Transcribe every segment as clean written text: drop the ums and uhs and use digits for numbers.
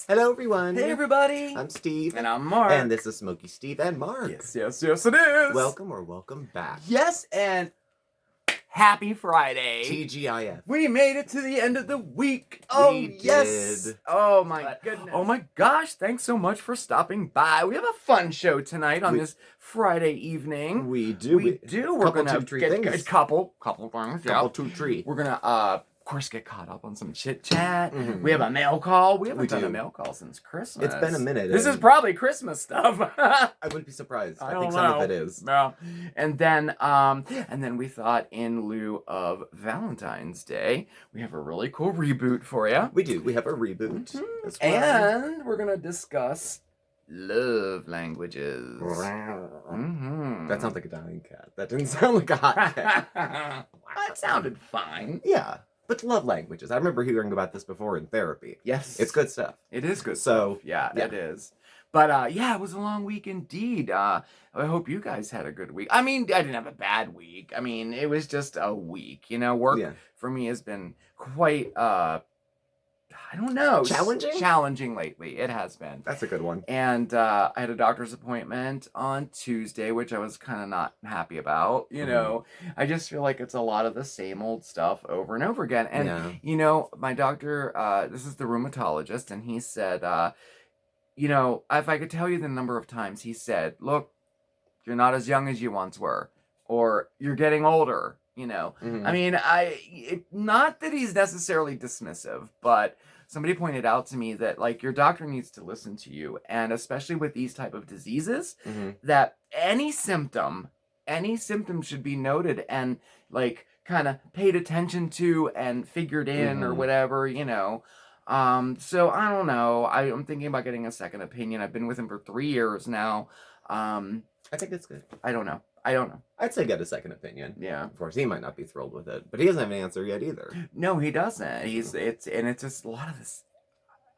Hello, everyone. Hey, everybody. I'm Steve. And I'm Mark. And this is Smokey Steve and Mark. Yes, it is. Welcome back. Yes, and happy Friday. TGIF. We made it to the end of the week. We yes. did. Oh, my goodness. Oh, my gosh. Thanks so much for stopping by. We have a fun show tonight on this Friday evening. We do. We do. We're going to get a couple things. Couple, two, three. We're going to, of course, get caught up on some chit chat. Mm-hmm. We have a mail call. We haven't done a mail call since Christmas. It's been a minute. This is probably Christmas stuff. I wouldn't be surprised. I think some of it is. No. And then we thought, in lieu of Valentine's Day, we have a really cool reboot for you. We do. We have a reboot. Mm-hmm. As well. And we're gonna discuss love languages. Mm-hmm. That sounds like a dying cat. That didn't sound like a hot cat. That sounded fine. Yeah. But love languages. I remember hearing about this before in therapy. Yes. It's good stuff. It is good stuff. Yeah, it is. But, it was a long week indeed. I hope you guys had a good week. I mean, I didn't have a bad week. I mean, it was just a week. You know, work for me has been quite, I don't know. Challenging? Challenging lately. It has been. That's a good one. And I had a doctor's appointment on Tuesday, which I was kind of not happy about. You know, I just feel like it's a lot of the same old stuff over and over again. And, you know, my doctor, this is the rheumatologist, and he said, you know, if I could tell you the number of times he said, look, you're not as young as you once were, or you're getting older, you know. I mean, not that he's necessarily dismissive, but somebody pointed out to me that, like, your doctor needs to listen to you, and especially with these type of diseases, that any symptom should be noted and, like, kind of paid attention to and figured in or whatever, you know. So I don't know. I'm thinking about getting a second opinion. I've been with him for 3 years now. I think it's good. I don't know. I'd say get a second opinion. Yeah. Of course, he might not be thrilled with it, but he doesn't have an answer yet either. No, he doesn't. It's just a lot of this.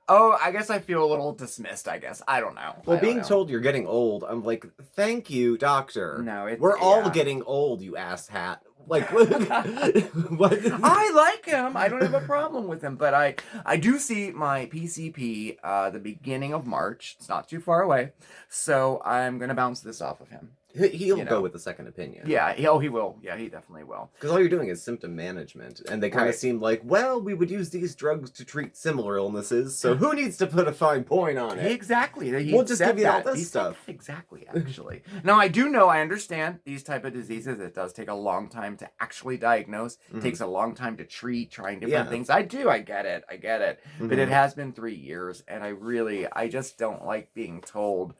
Oh, I guess I feel a little dismissed, I guess. I don't know. Well, being told you're getting old, I'm like, thank you, doctor. No, we're all getting old, you asshat. Like, what? I like him. I don't have a problem with him, but I do see my PCP the beginning of March. It's not too far away, so I'm gonna bounce this off of him. He'll go with a second opinion. Yeah, he will. Yeah, he definitely will. Because all you're doing is symptom management. And they kind of seem like, well, we would use these drugs to treat similar illnesses, so who needs to put a fine point on it? Exactly. We'll just give you all this stuff. Exactly, actually. Now, I understand these type of diseases. It does take a long time to actually diagnose. It takes a long time to treat, trying different things. I get it. But it has been 3 years, and I just don't like being told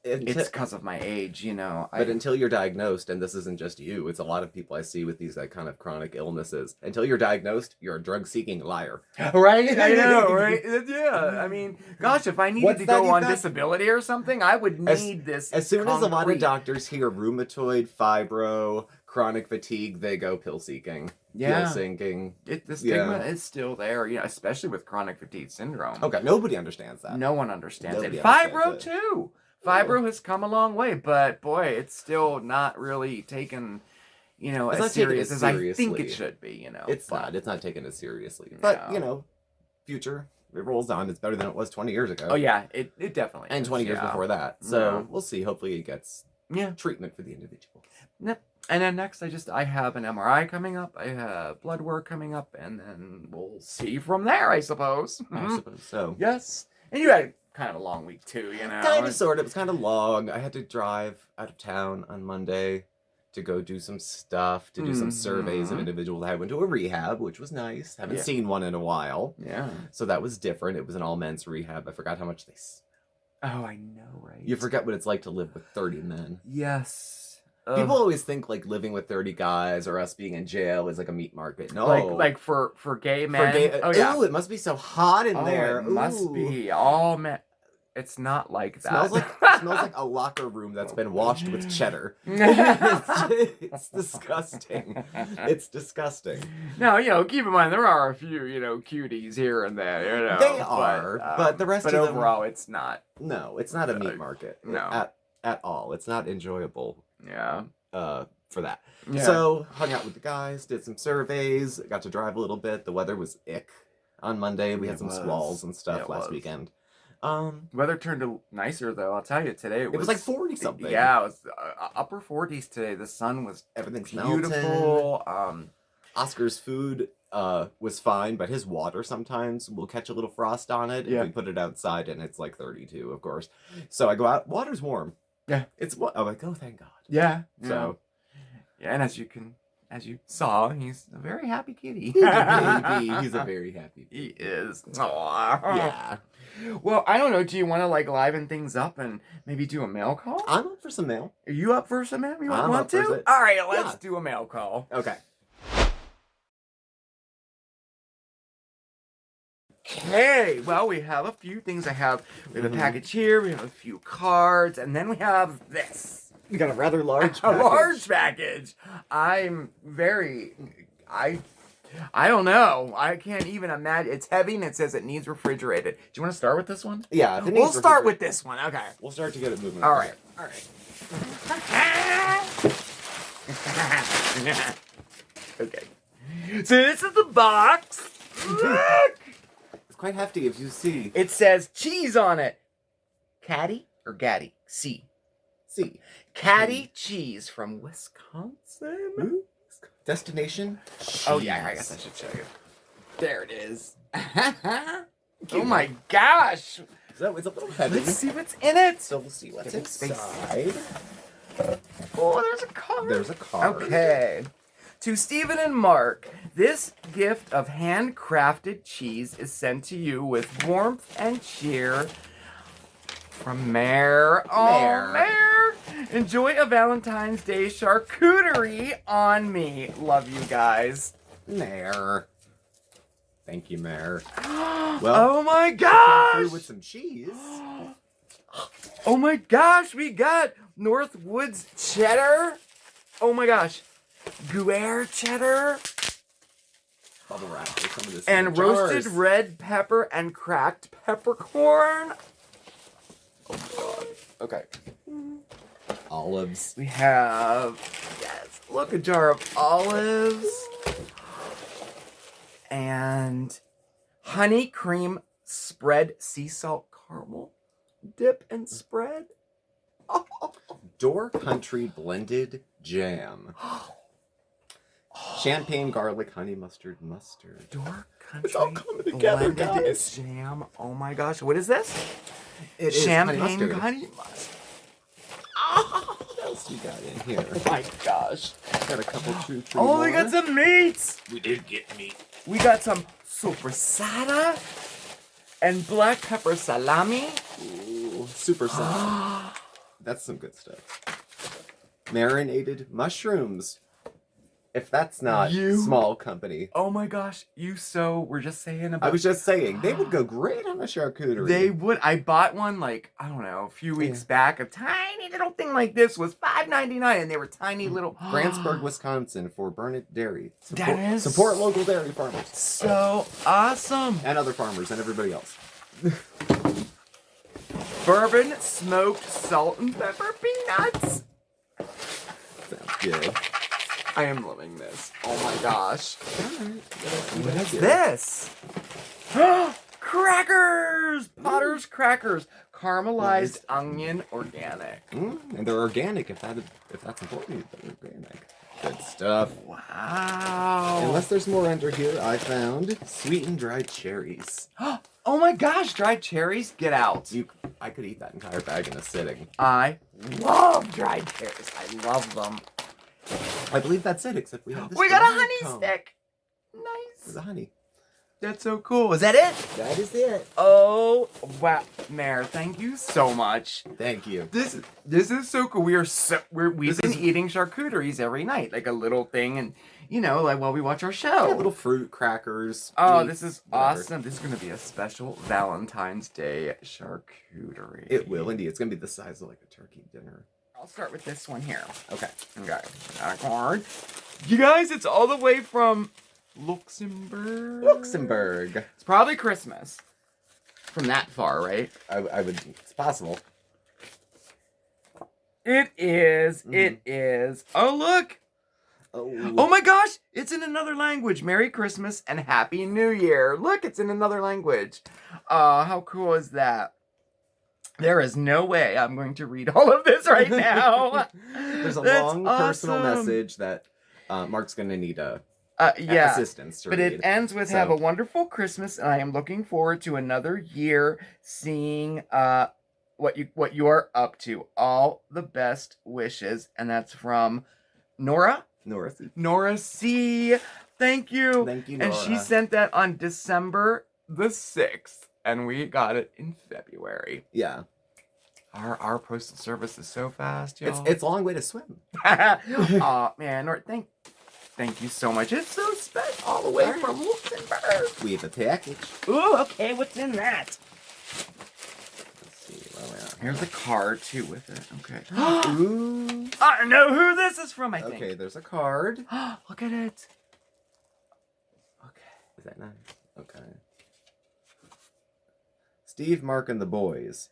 it's because of my age, you know. But until you're diagnosed, and this isn't just you, it's a lot of people I see with these kind of chronic illnesses. Until you're diagnosed, you're a drug-seeking liar. Right? I know, right? Yeah. I mean, gosh, if I needed to go on disability or something, I would need this. As soon as a lot of doctors hear rheumatoid, fibro, chronic fatigue, they go pill-seeking. Pill-sinking. The stigma is still there, you know, especially with chronic fatigue syndrome. Okay, nobody understands that. No one understands it. Fibro, too. Fibro has come a long way, but boy, it's still not really taken, you know, as serious as I think it should be, you know. It's not taken as seriously. But, you know, future, it rolls on. It's better than it was 20 years ago. Oh, yeah, it definitely and 20 years before that. So we'll see. Hopefully it gets treatment for the individual. Yep. And then next, I have an MRI coming up. I have blood work coming up, and then we'll see from there, I suppose. I suppose so. Yes. And you had kind of a long week too, you know. Kind of, sort of. It was kind of long. I had to drive out of town on Monday to go do some stuff, to do some surveys of individuals. I went to a rehab, which was nice. Haven't seen one in a while. Yeah. So that was different. It was an all-men's rehab. I forgot how much they smell. Oh, I know, right? You forget what it's like to live with 30 men. Yes. People always think like living with 30 guys or us being in jail is like a meat market. No. Like for gay men. Ooh, it must be so hot in there. It must be all men. It's not like that. It smells like a locker room that's been washed with cheddar. It's disgusting. It's disgusting. Now, you know, keep in mind there are a few, you know, cuties here and there. You know, they are, but the rest of them. But overall, it's not. No, it's not a meat market. No, at all. It's not enjoyable. Yeah. For that. Yeah. So hung out with the guys, did some surveys, got to drive a little bit. The weather was ick on Monday. We had some squalls and stuff last weekend. Weather turned nicer though. I'll tell you today. It was like 40 something. Yeah, it was upper 40s today. The sun was Everything's beautiful. melting. Oscar's food was fine, but his water sometimes will catch a little frost on it if we put it outside, and it's like 32, of course. So I go out, water's warm. Yeah. It's what I'm like, oh, thank God. Yeah. So yeah, and as you saw, he's a very happy kitty. He's a baby. He's a very happy baby. He is. Aww. Yeah. Well, I don't know. Do you want to like liven things up and maybe do a mail call? I'm up for some mail. Are you up for some mail? You I'm want up for to? it. All right, let's do a mail call. Okay. Okay, well, we have a few things. We have a package here, we have a few cards, and then we have this. We got a rather large A package. large package. I don't know. I can't even imagine. It's heavy and it says it needs refrigerated. Do you want to start with this one? Yeah. If it We'll needs start with this one. Okay. We'll start to get it moving. All right. Okay. So this is the box. Look! It's quite hefty, if you see. It says cheese on it. Caddy or Gaddy? C. Caddy cheese from Wisconsin. Ooh. Destination. Oh yeah, I guess I should show you. There it is. Oh my gosh! So it's a little heavy. Let's see what's in it. So we'll see what's Give it space. inside. Oh, there's a card. There's a card. Okay. To Steven and Mark, this gift of handcrafted cheese is sent to you with warmth and cheer from Mare. Oh, Mare! Enjoy a Valentine's Day charcuterie on me. Love you guys. Mare. Thank you, Mare. Well, Well, oh my Came gosh! through with some cheese. Oh my gosh, we got Northwoods cheddar. Oh my gosh. Gruyere cheddar. Bubble wrap for some of this. And roasted red pepper and cracked peppercorn. Oh my god. Okay. Olives. We have, yes, look, a jar of olives. And honey cream spread sea salt caramel. Dip and spread. Door Country blended jam. Champagne, garlic, honey mustard. Door Country It's all coming together, blended guys. jam. Oh my gosh, what is this? It is Champagne honey honey mustard. mustard. What else you got in here? Oh my gosh. Got a couple true Oh, we got some meats. We did get meat. We got some sopressata and black pepper salami. Ooh, super salad. That's some good stuff. Marinated mushrooms. If that's not small company. Oh my gosh, we're just saying about. I was just saying, they would go great on a charcuterie. They would. I bought one like, I don't know, a few weeks back. A tiny little thing like this was $5.99, and they were tiny little. Brandsburg, Wisconsin for Bronhe Dairy. Support local dairy farmers. So awesome. And other farmers and everybody else. Bourbon smoked salt and pepper peanuts. Sounds good. I am loving this. Oh my gosh. What What's this? Crackers! Potter's crackers. Caramelized onion organic. And they're organic if that's important. They're organic. Good stuff. Wow. Unless there's more under here, I found sweetened dried cherries. Oh my gosh, dried cherries? Get out. I could eat that entire bag in a sitting. I love dried cherries. I love them. I believe that's it, except we have this. We got a giant honey cone. stick. There's Nice. a honey. That's so cool. Is that it? That is it. Oh, wow. Mare, thank you so much. Thank you. This is so cool. We've been eating charcuteries every night, like a little thing, and like while we watch our show. Yeah, little fruit crackers. Oh, meats, this is whatever. awesome. This is gonna be a special Valentine's Day charcuterie. It will indeed. It's gonna be the size of like a turkey dinner. I'll start with this one here. Okay. Okay. Got a card. You guys, it's all the way from Luxembourg. It's probably Christmas. From that far, right? I would. It's possible. It is. It is. Oh, look. Oh my gosh. It's in another language. Merry Christmas and Happy New Year. Look, it's in another language. How cool is that? There is no way I'm going to read all of this right now. There's a That's long personal message that Mark's going to need assistance to but read. It ends with, have a wonderful Christmas, and I am looking forward to another year seeing what you are up to. All the best wishes. And that's from Nora C. Nora C. Thank you. Thank you, Nora. And she sent that on December the 6th, and we got it in February. Yeah. Our postal service is so fast, y'all. It's a long way to swim. Aw, man, Nora, thank you so much. It's so special, all the way from Luxembourg. We have a package. Ooh, okay, what's in that? Let's see where we are. Here's a card, too, with it. Okay. Ooh. I know who this is from, I think. Okay, there's a card. Look at it. Okay. Is that nice? Okay. Steve, Mark, and the boys.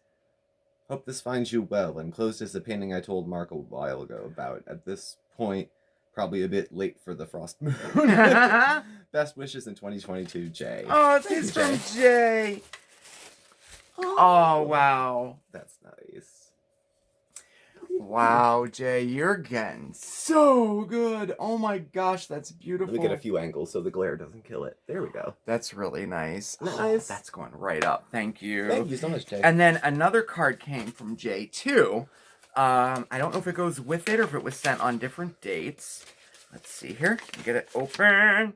Hope this finds you well. Enclosed is the painting I told Mark a while ago about. At this point, probably a bit late for the frost moon. Best wishes in 2022, Jay. Oh, this is from Jay. Oh, wow. That's nice. Wow, Jay, you're getting so good. Oh my gosh, that's beautiful. Let me get a few angles so the glare doesn't kill it. There we go. That's really nice. Nice. Oh, that's going right up. Thank you. Thank you so much, Jay. And then another card came from Jay, too. I don't know if it goes with it or if it was sent on different dates. Let's see here. Get it open.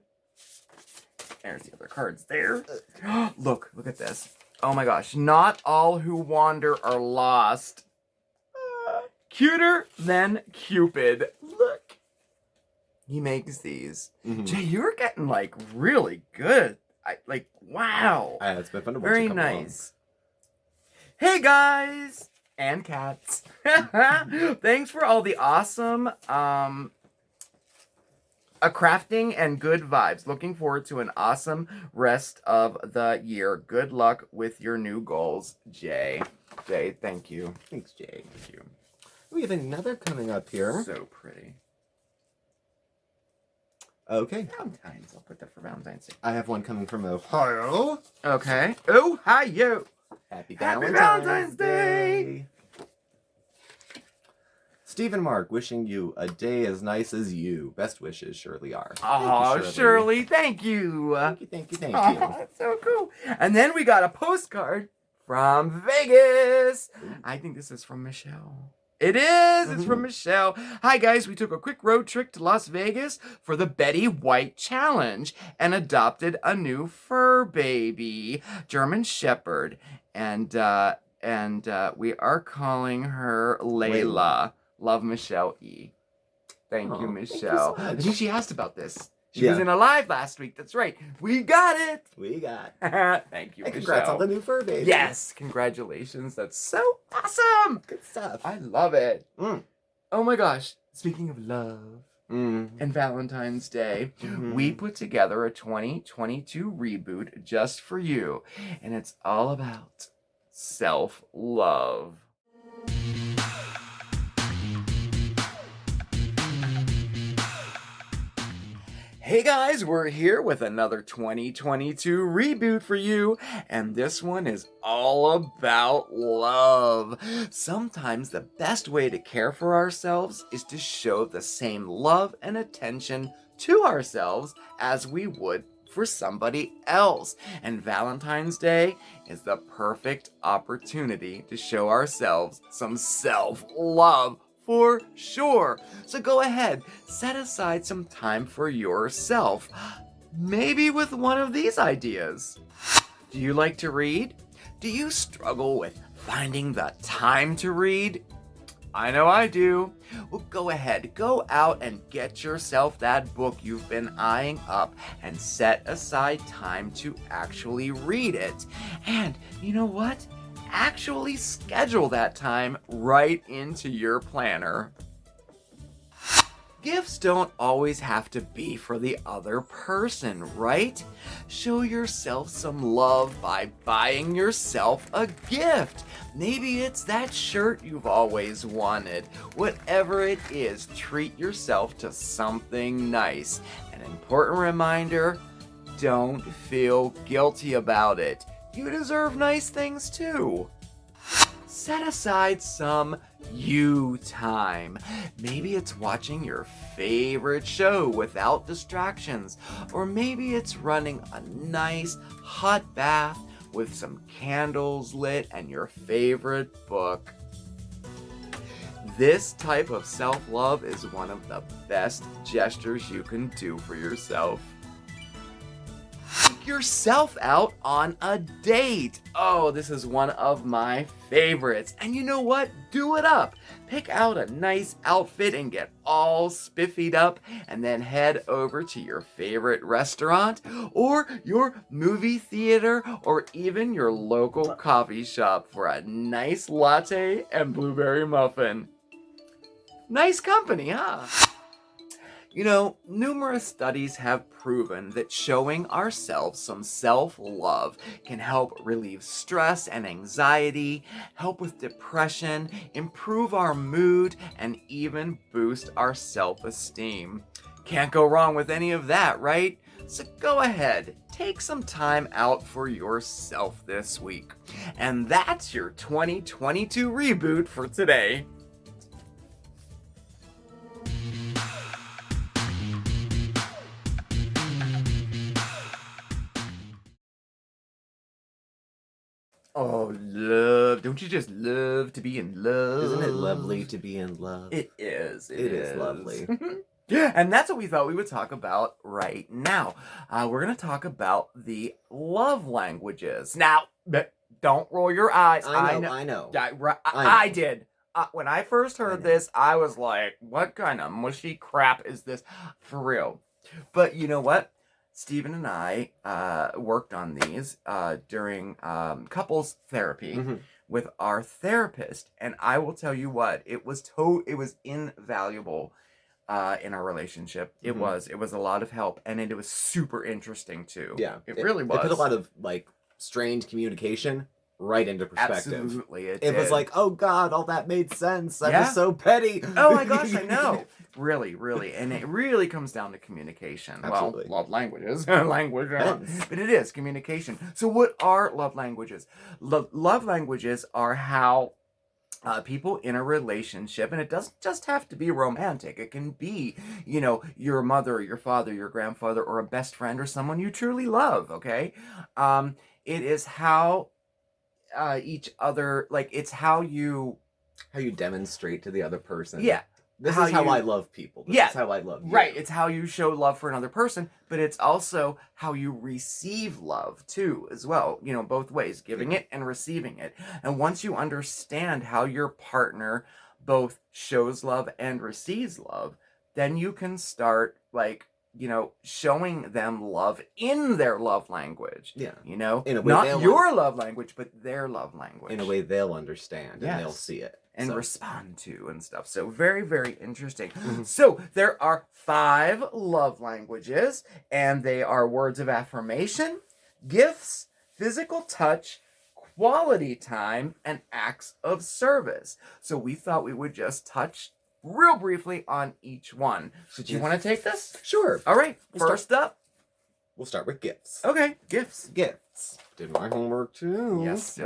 There's the other cards there. Look at this. Oh my gosh. Not all who wander are lost. Cuter than Cupid. Look. He makes these. Mm-hmm. Jay, you're getting, like, really good. Wow. It's been fun to watch. Very nice. Hey, guys. And cats. Thanks for all the awesome crafting and good vibes. Looking forward to an awesome rest of the year. Good luck with your new goals, Jay. Jay, thank you. Thanks, Jay. Thank you. We have another coming up here. So pretty. Okay. Valentine's. I'll put that for Valentine's Day. I have one coming from Ohio. Okay. Ohio. Happy Happy Valentine's Day. Steve and Mark, wishing you a day as nice as you. Best wishes, Shirley R. Oh, Shirley, thank you. Thank you. That's so cool. And then we got a postcard from Vegas. I think this is from Michelle. It is. It's from Michelle. Hi, guys. We took a quick road trip to Las Vegas for the Betty White Challenge and adopted a new fur baby, German Shepherd. And we are calling her Layla. Love, Michelle E. Thank you, Michelle. Thank you so much. I think she asked about this. She was in a live last week. That's right. We got it. Thank you, and Michelle. Congrats on the new fur baby. Yes, congratulations. That's so awesome. Good stuff. I love it. Oh my gosh. Speaking of love and Valentine's Day, we put together a 2022 reboot just for you. And it's all about self-love. Hey guys, we're here with another 2022 reboot for you, and this one is all about love. Sometimes the best way to care for ourselves is to show the same love and attention to ourselves as we would for somebody else. And Valentine's Day is the perfect opportunity to show ourselves some self-love. For sure. So go ahead, set aside some time for yourself. Maybe with one of these ideas. Do you like to read? Do you struggle with finding the time to read? I know I do. Well, go ahead, go out and get yourself that book you've been eyeing up and set aside time to actually read it. And you know what? Actually schedule that time right into your planner. Gifts don't always have to be for the other person, right? Show yourself some love by buying yourself a gift. Maybe it's that shirt you've always wanted. Whatever it is, treat yourself to something nice. An important reminder, don't feel guilty about it. You deserve nice things too. set aside some you time. Maybe it's watching your favorite show without distractions, or maybe it's running a nice hot bath with some candles lit and your favorite book. This type of self-love is one of the best gestures you can do for yourself. Take yourself out on a date. Oh, this is one of my favorites. And you know what? Do it up. Pick out a nice outfit and get all spiffied up, and then head over to your favorite restaurant or your movie theater or even your local coffee shop for a nice latte and blueberry muffin. Nice company, huh? You know, numerous studies have proven that showing ourselves some self-love can help relieve stress and anxiety, help with depression, improve our mood, and even boost our self-esteem. Can't go wrong with any of that, right? So go ahead, take some time out for yourself this week. And that's your 2022 reboot for today. Oh, love. Don't you just love to be in love? Isn't it lovely to be in love? It is. It is lovely. And that's what we thought we would talk about right now. We're going to talk about the love languages. Now, don't roll your eyes. I know. I did. When I first heard this, I was like, what kind of mushy crap is this? For real. But you know what? Steven and I worked on these during couples therapy with our therapist, and I will tell you what, it was invaluable in our relationship. It was a lot of help, and it was super interesting too. Yeah, it really was. It put a lot of like strained communication right into perspective. Absolutely, it was like, oh God, all that made sense. I was so petty. Oh my gosh, I know. Really, and it really comes down to communication. Absolutely. Well, love languages, but it is communication. So what are love languages? Love languages are how people in a relationship, and it doesn't just have to be romantic. It can be, you know, your mother, your father, your grandfather, or a best friend, or someone you truly love, okay? It is how each other, like, it's how you demonstrate to the other person. Yeah. This is how I love people. This is how I love you. Right. It's how you show love for another person, but it's also how you receive love too, as well. You know, both ways, giving it and receiving it. And once you understand how your partner both shows love and receives love, then you can start, like, you know, showing them love in their love language. Yeah. You know, in a way not your love language, but their love language. In a way they'll understand and they'll see it. And respond to and stuff. So very, very interesting. So there are 5 love languages, and they are words of affirmation, gifts, physical touch, quality time, and acts of service. So we thought we would just touch real briefly on each one. So do you want to take this? Sure. All right. First up, we'll start with gifts. Okay, gifts. Did my homework too. Yes.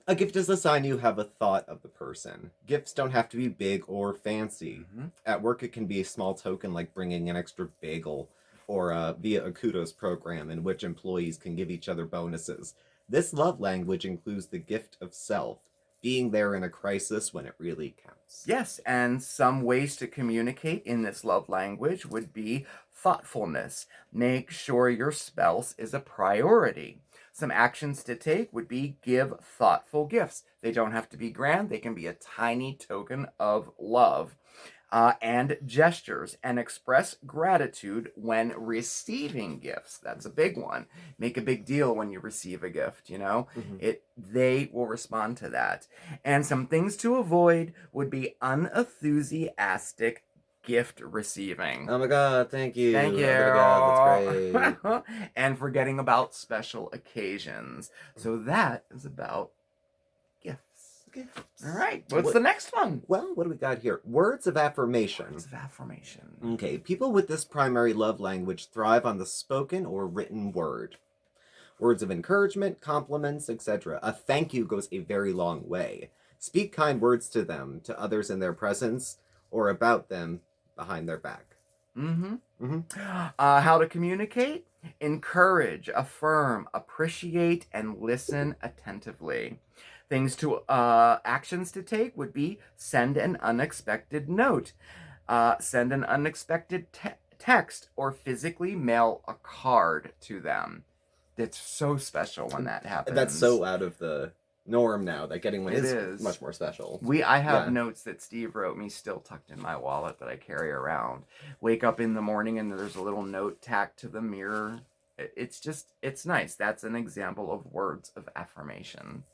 A gift is a sign you have a thought of the person. Gifts don't have to be big or fancy. At work, it can be a small token like bringing an extra bagel, or via a kudos program in which employees can give each other bonuses. This love language includes the gift of self, being there in a crisis when it really counts. Yes, and some ways to communicate in this love language would be thoughtfulness. Make sure your spouse is a priority. Some actions to take would be give thoughtful gifts. They don't have to be grand. They can be a tiny token of love. And gestures, and express gratitude when receiving gifts. That's a big one. Make a big deal when you receive a gift, you know? They will respond to that. And some things to avoid would be unenthusiastic gift receiving. Oh my God, thank you. Thank you. Oh my God, that's great. And forgetting about special occasions. So that is about gifts. All right. What's the next one? Well, what do we got here? Words of affirmation. Words of affirmation. Okay, people with this primary love language thrive on the spoken or written word. Words of encouragement, compliments, etc. A thank you goes a very long way. Speak kind words to them, to others in their presence, or about them behind their back. How to communicate? Encourage, affirm, appreciate, and listen attentively. Actions to take would be send an unexpected note, send an unexpected text, or physically mail a card to them. It's so special when that happens. That's so out of the norm now that getting one is much more special. I have notes that Steve wrote me still tucked in my wallet that I carry around. Wake up in the morning and there's a little note tacked to the mirror. It's nice. That's an example of words of affirmation.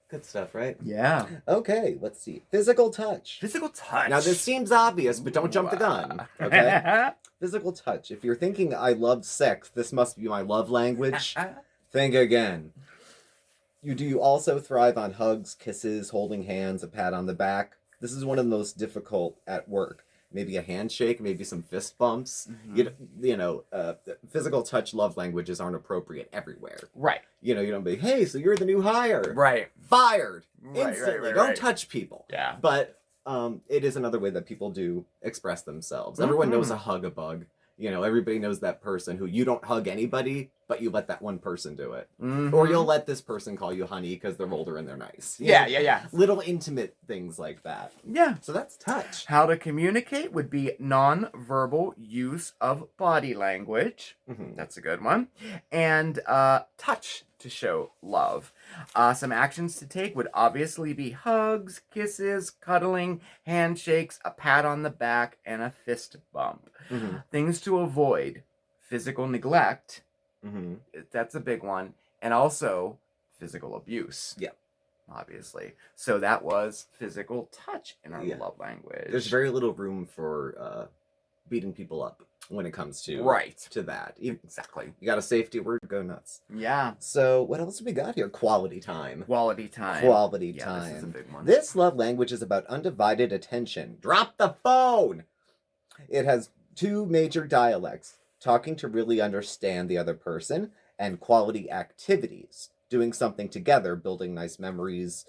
Good stuff, right? Yeah. Okay, let's see. Physical touch. Physical touch. Now, this seems obvious, but don't jump the gun, okay? Physical touch. If you're thinking, I love sex, this must be my love language, think again. Do you also thrive on hugs, kisses, holding hands, a pat on the back? This is one of the most difficult at work. Maybe a handshake, maybe some fist bumps. Physical touch love languages aren't appropriate everywhere. Right. You don't be, hey, so you're the new hire. Right. Fired. Instantly. Don't touch people. Yeah. But it is another way that people do express themselves. Everyone knows a hug a bug. Everybody knows that person who you don't hug anybody, but you let that one person do it. Or you'll let this person call you honey because they're older and they're nice. Yeah. Little intimate things like that. Yeah. So that's touch. How to communicate would be non-verbal use of body language. That's a good one. And touch to show love. Some actions to take would obviously be hugs, kisses, cuddling, handshakes, a pat on the back, and a fist bump. Things to avoid: physical neglect. That's a big one. And also physical abuse. Yeah. Obviously. So that was physical touch in our love language. There's very little room for beating people up when it comes to that. Exactly. You got a safety word, go nuts. Yeah. So what else have we got here? Quality time. Quality time. This is a big one. This love language is about undivided attention. Drop the phone! It has two major dialects: talking to really understand the other person, and quality activities, doing something together, building nice memories,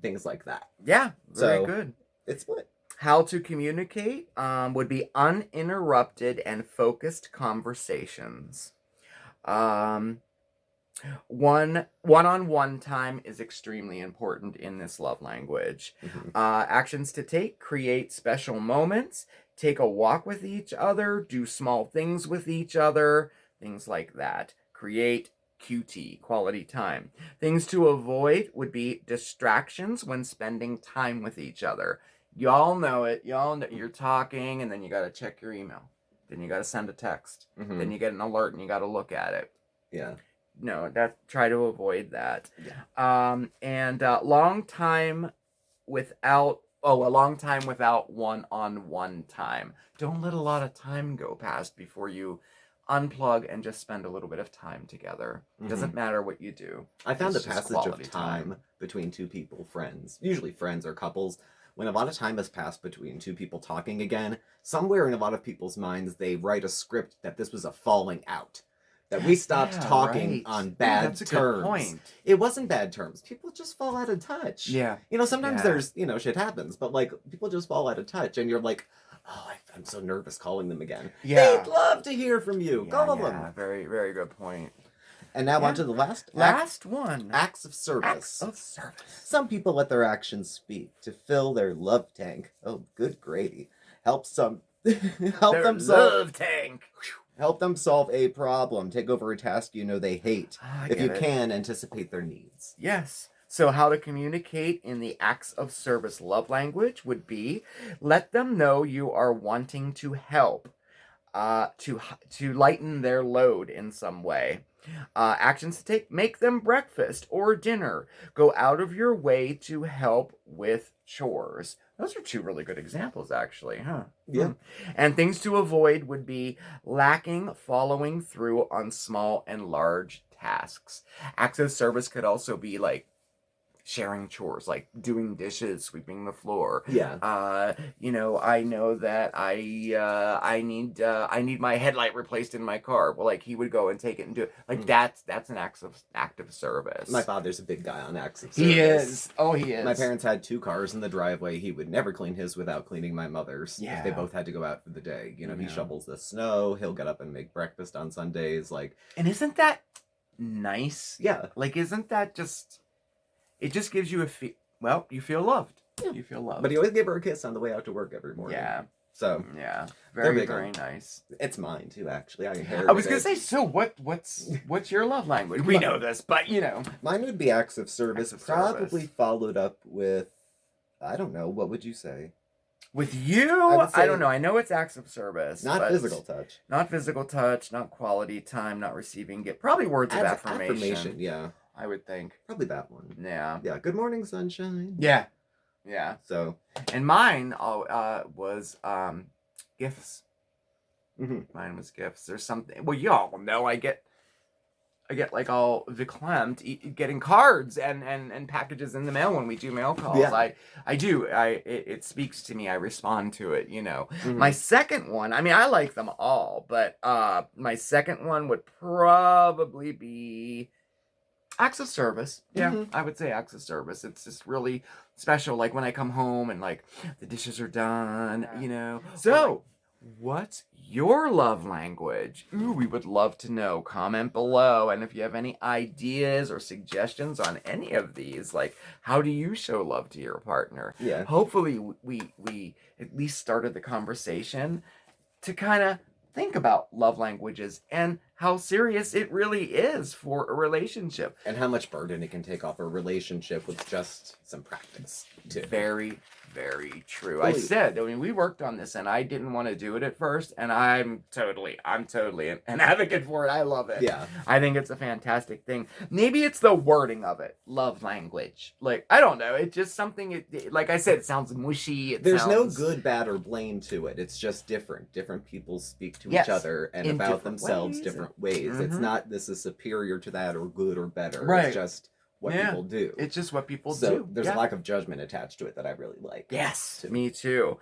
things like that. Yeah, very good. It's split. How to communicate would be uninterrupted and focused conversations. One-on-one time is extremely important in this love language. Actions to take: create special moments, take a walk with each other, do small things with each other, things like that. Create QT, quality time. Things to avoid would be distractions when spending time with each other. Y'all know it. Y'all know you're talking, and then you got to check your email. Then you got to send a text. Then you get an alert, and you got to look at it. Yeah. No, try to avoid that. Yeah. A long time without one-on-one time. Don't let a lot of time go past before you unplug and just spend a little bit of time together. Doesn't matter what you do. I found the passage of time between two people, friends, usually friends or couples, when a lot of time has passed between two people talking again, somewhere in a lot of people's minds, they write a script that this was a falling out. That we stopped talking on bad terms. Good point. It wasn't bad terms. People just fall out of touch. Yeah. Sometimes there's, shit happens, but people just fall out of touch, and you're like, oh, I'm so nervous calling them again. Yeah. They'd love to hear from you. Call them. Very, very good point. And now on to the last one. Acts of service. Some people let their actions speak to fill their love tank. Oh, good gravy. Help them love tank. Help them solve a problem. Take over a task they hate. If you can, anticipate their needs. Yes. So how to communicate in the acts of service love language would be: let them know you are wanting to help, to lighten their load in some way. Actions to take: make them breakfast or dinner. Go out of your way to help with chores. Those are two really good examples, actually, huh? Yeah. And things to avoid would be lacking following through on small and large tasks. Acts of service could also be like sharing chores, like doing dishes, sweeping the floor. Yeah. You know, I know that I need my headlight replaced in my car. Well, like he would go and take it and do it. Like that's an act of service. My father's a big guy on acts of service. He is. Oh, he is. My parents had 2 cars in the driveway. He would never clean his without cleaning my mother's. Yeah. If they both had to go out for the day. You know, he Yeah. shovels the snow. He'll get up and make breakfast on Sundays. Like, and isn't that nice? yeah. Like, isn't that just... It just gives you you feel loved. Yeah. You feel loved. But he always gave her a kiss on the way out to work every morning. Yeah. So. Yeah. They're Very, big very on- nice. It's mine, too, actually. I inherited I was going it. to say, so what's your love language? We know this, but, you know. Mine would be acts of service. Acts of Probably service. followed up with, I don't know, what would you say? With you, would say I don't know. I know it's acts of service. Not but physical touch. Not physical touch, not quality time, not receiving gift. Probably words of affirmation. Yeah. I would think. Probably that one. Yeah. Yeah. Good morning, sunshine. Yeah. Yeah. So. And mine was gifts. Mhm. Mine was gifts. There's something. Well, y'all know I get like all verklempt getting cards and packages in the mail when we do mail calls. Yeah. I do. It speaks to me. I respond to it. You know. Mhm. My second one. I mean, I like them all, but my second one would probably be acts of service. Yeah, Mhm. I would say acts of service. It's just really special. Like when I come home and like the dishes are done, you know. So, what's your love language? Ooh, we would love to know. Comment below. And if you have any ideas or suggestions on any of these, like how do you show love to your partner? Yeah. Hopefully we at least started the conversation to kind of think about love languages and how serious it really is for a relationship. And how much burden it can take off a relationship with just some practice, too. Very, very true. Fully. I said, I mean, we worked on this and I didn't want to do it at first, and I'm totally an advocate for it. I love it. Yeah. I think it's a fantastic thing. Maybe it's the wording of it. Love language. Like, I don't know. It's just something, like I said, it sounds mushy. There's no good, bad, or blame to it. It's just different. Different people speak to Yes, each other and in about different themselves ways. different ways. It's Mhm. not this is superior to that or good or better. Right. It's just what Yeah. people do. It's just what people So do. there's Yeah. a lack of judgment attached to it that I really like. Yes, too. me too.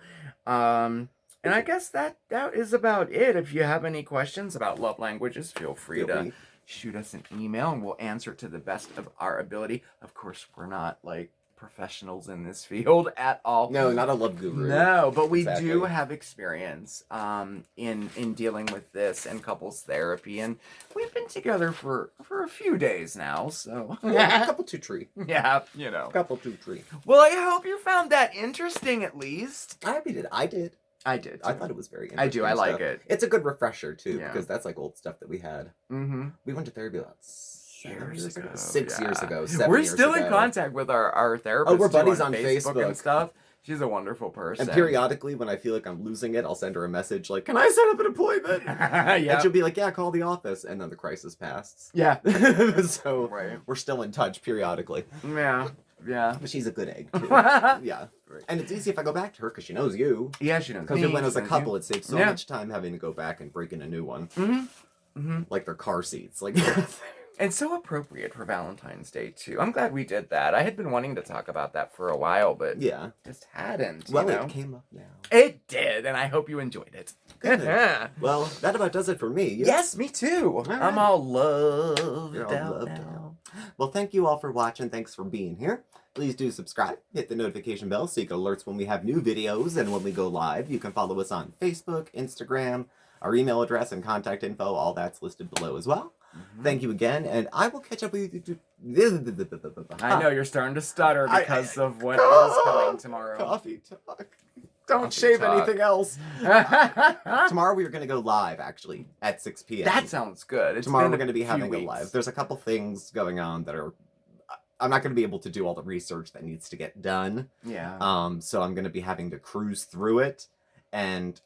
And I guess that is about it. If you have any questions about love languages, feel free to shoot us an email and we'll answer to the best of our ability. Of course, we're not like professionals in this field at all. No, not a love guru. No, but we do Exactly. have experience in dealing with this and couples therapy, and we've been together for a few days now, so Yeah, a couple two tree. yeah, you know. A couple two tree. Well, I hope you found that interesting at least. I did. I did. I did. I too. thought it was very I interesting. do. I like stuff. it. It's a good refresher too, Yeah. because that's like old stuff that we had. Mm-hmm. We went to therapy about Years ago. 6 years yeah. ago. 7 We're years still ago. in contact with our therapist. Oh, we're too, buddies on and Facebook. stuff. She's a wonderful person. And periodically, when I feel like I'm losing it, I'll send her a message like, "Can I set up an appointment?" yeah. And she'll be like, "Yeah, call the office." And then the crisis passes. Yeah. So Right. we're still in touch periodically. Yeah. Yeah. But she's a good egg too. Yeah. And it's easy if I go back to her because she knows you. Yeah, she knows. Because when it was a couple, it saves so Yeah. much time having to go back and break in a new one. Mm-hmm. Mm-hmm. Like their car seats. Like. And so appropriate for Valentine's Day too. I'm glad we did that. I had been wanting to talk about that for a while, but Yeah. just hadn't. Well, you know? it came up now. It did, and I hope you enjoyed it. Good. Well, that about does it for me. Yes, me too. right. I'm all loved You're all out loved now. Well, thank you all for watching. Thanks for being here. Please do subscribe. Hit the notification bell so you get alerts when we have new videos and when we go live. You can follow us on Facebook, Instagram, our email address and contact info. All that's listed below as well. Mhm. Thank you again, and I will catch up with you. I know you're starting to stutter I- because of what is coming tomorrow. Coffee talk. Don't Coffee shave talk. anything else. that Tomorrow we are going to go live, actually, at 6 p.m. sounds good. It's Tomorrow been we're going to be few having a weeks. live. There's a couple things going on that are... I'm not going to be able to do all the research that needs to get done. Yeah. So I'm going to be having to cruise through it, and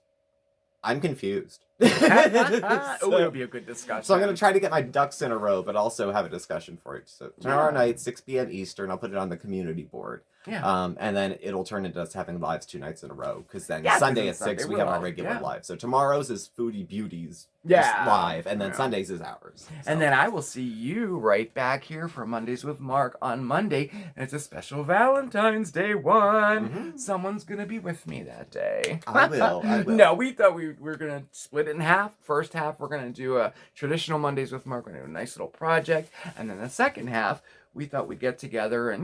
I'm confused. Oh, it'll be a good discussion. So I'm going to try to get my ducks in a row, but also have a discussion for it. So tomorrow night, 6 p.m. Eastern, I'll put it on the community board. Yeah. And then it'll turn into us having lives 2 nights in a row. Because then Sunday at 6, we have our regular live. So tomorrow's is Foodie Beauties live. And then Sundays is ours. So. And then I will see you right back here for Mondays with Mark on Monday. And it's a special Valentine's Day one. Mm-hmm. Someone's going to be with me that day. I will. No, we thought we were going to split it in half. First half, we're going to do a traditional Mondays with Mark. We're going to do a nice little project. And then the second half, we thought we'd get together and,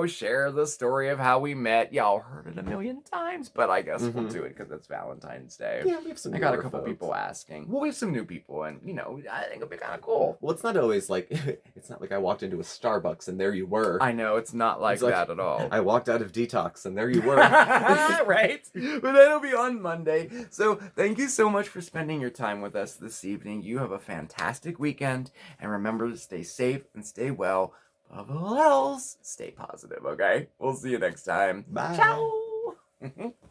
share the story of how we met. Y'all heard it a million times, but I guess we'll do it because it's Valentine's Day. Yeah, we have some. I got a couple people asking. Well, we have some new people, and, I think it'll be kind of cool. Well, it's not always it's not like I walked into a Starbucks and there you were. I know, it's not like that at all. I walked out of detox and there you were. Right? But that'll be on Monday. So thank you so much for spending your time with us this evening. You have a fantastic weekend, and remember to stay safe and stay well. Above all else, stay positive, okay? We'll see you next time. Bye. Ciao!